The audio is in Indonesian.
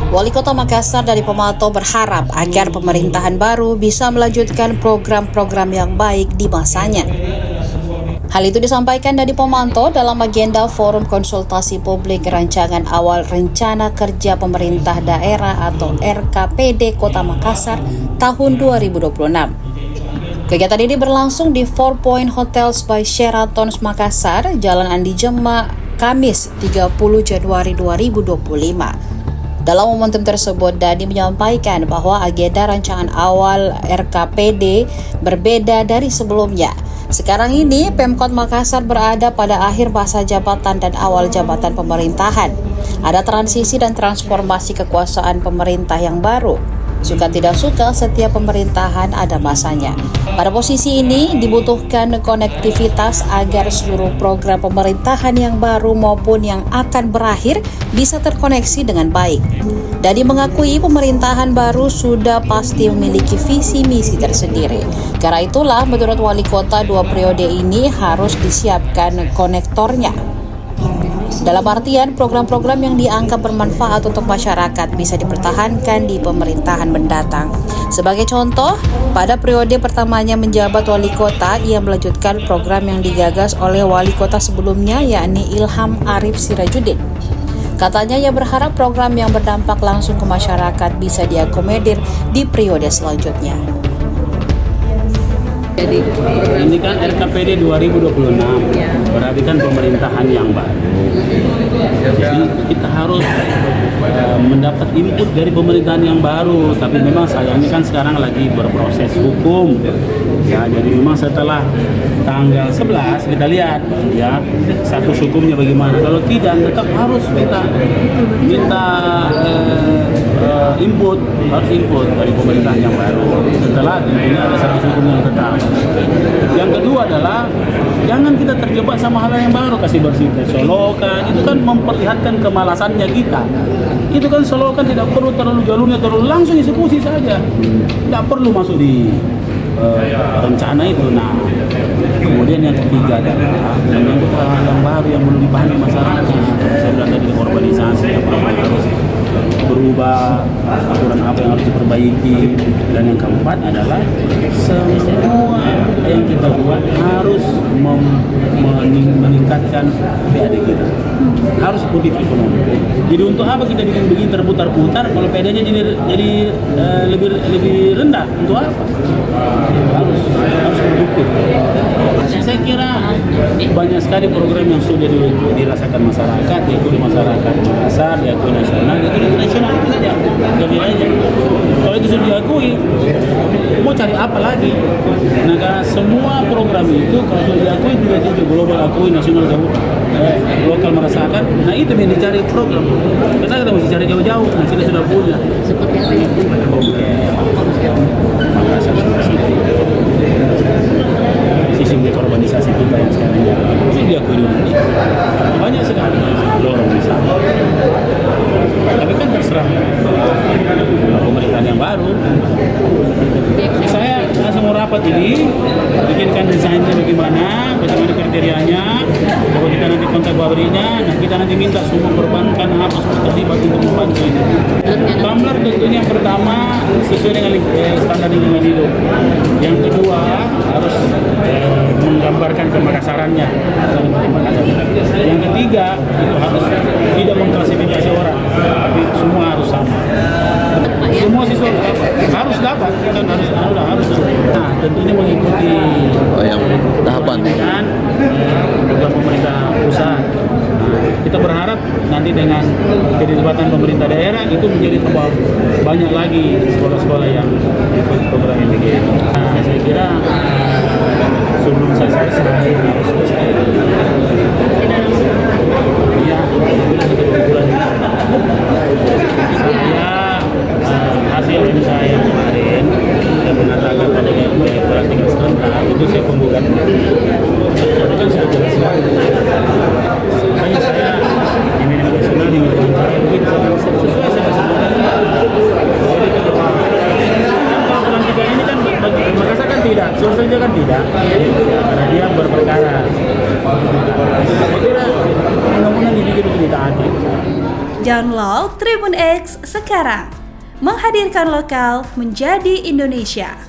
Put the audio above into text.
Wali Kota Makassar dari Pemato berharap agar pemerintahan baru bisa melanjutkan program-program yang baik di masanya. Hal itu disampaikan dari Pemantau dalam agenda Forum Konsultasi Publik Rancangan Awal Rencana Kerja Pemerintah Daerah atau RKPD Kota Makassar tahun 2026. Kegiatan ini berlangsung di 4 Point Hotels by Sheraton Makassar, Jalan Andi Jema, Kamis 30 Januari 2025. Dalam momentum tersebut, Dadi menyampaikan bahwa agenda rancangan awal RKPD berbeda dari sebelumnya. Sekarang ini, Pemkot Makassar berada pada akhir masa jabatan dan awal jabatan pemerintahan. Ada transisi dan transformasi kekuasaan pemerintah yang baru. Suka tidak suka, setiap pemerintahan ada masanya. Pada posisi ini dibutuhkan konektivitas agar seluruh program pemerintahan yang baru maupun yang akan berakhir bisa terkoneksi dengan baik. Dadi mengakui pemerintahan baru sudah pasti memiliki visi misi tersendiri. Karena itulah menurut Wali Kota 2 periode ini harus disiapkan konektornya. Dalam artian, program-program yang dianggap bermanfaat untuk masyarakat bisa dipertahankan di pemerintahan mendatang. Sebagai contoh, pada periode pertamanya menjabat wali kota, ia melanjutkan program yang digagas oleh wali kota sebelumnya, yakni Ilham Arif Sirajuddin. Katanya ia berharap program yang berdampak langsung ke masyarakat bisa diakomodir di periode selanjutnya. Ini kan RKPD 2026, berarti kan pemerintahan yang baru. Jadi kita harus mendapat input dari pemerintahan yang baru. Tapi memang sayangnya kan sekarang lagi berproses hukum. Ya, jadi memang setelah tanggal 11 kita lihat ya status hukumnya bagaimana. Kalau tidak, tetap harus kita minta input dari pemerintahan yang baru. Setelah tentunya ada status hukum yang tetap. Yang kedua adalah jangan kita terjebak sama hal yang baru, kasih bersih solokan, itu kan memperlihatkan kemalasannya kita. Itu kan solokan tidak perlu terlalu jalurnya terlalu langsung eksekusi saja, tidak perlu masuk di rencana itu. Nah, kemudian yang ketiga adalah menyangkut hal yang baru yang belum dipahami masyarakat. Saya bilang tadi urbanisasi apa yang harus berubah, aturan apa yang harus diperbaiki, dan yang keempat adalah semua yang kita buat harus meningkatkan PAD kita, harus positif ekonomi. Jadi untuk apa kita bikin begini terputar-putar kalau PAD-nya jadi lebih rendah? Untuk apa? Harus produktif. Saya kira banyak sekali program yang sudah dirasakan masyarakat, diakui masyarakat Makassar, diakui nasional, diakui internasional, itu saja. Kalau itu sudah diakui, mau cari apa lagi? Nah, karena semua program itu kalau sudah diakui juga global akui, nasional lokal merasakan. Nah, itu yang dicari program. Karena kita mesti cari jauh-jauh. Nah, kita sudah punya. Seperti apa ya? Makassar City. Sistem urbanisasi kita yang sekarang itu diakui dulu. Banyak sekali lorong di sana. Tapi kan terserah pemerintahan yang baru. Saya semua rapat ini bikinkan desainnya bagaimana kriterianya, coba kita nanti kontak wabrinya, dan kita nanti minta semua perbankan apa semua terlibat untuk membantu ini. Tumbler tentunya yang pertama sesuai dengan standar lingkungan hidup. Yang kedua harus menggambarkan kemakassarannya. Yang ketiga itu harus tidak mengklasifikasi orang, tapi semua harus sama. Semua siswa harus dapat, kan harus. Nah, tentunya mengikuti tahapan kan program pemerintah pusat. Nah, kita berharap nanti dengan keterlibatan pemerintah daerah itu menjadi tambah banyak lagi sekolah-sekolah yang ikut program ini. Nah, saya kira sebelum saya selesai harus selesai. Ya, hasil ini saya kemarin yang mengatakan pada praktik serentak itu saya pembukaan. Itu kan sudah jelas sekali. Makanya saya di media nasional di media internasional begitu sesuai sama sebenarnya. Jadi kalau bulan 3 ini kan bagi Makassar kan tidak, Sulsel kan tidak, karena dia berperkara. Saya kira undang-undang dibikin untuk ditaati. Download Tribun X sekarang. Menghadirkan lokal menjadi Indonesia.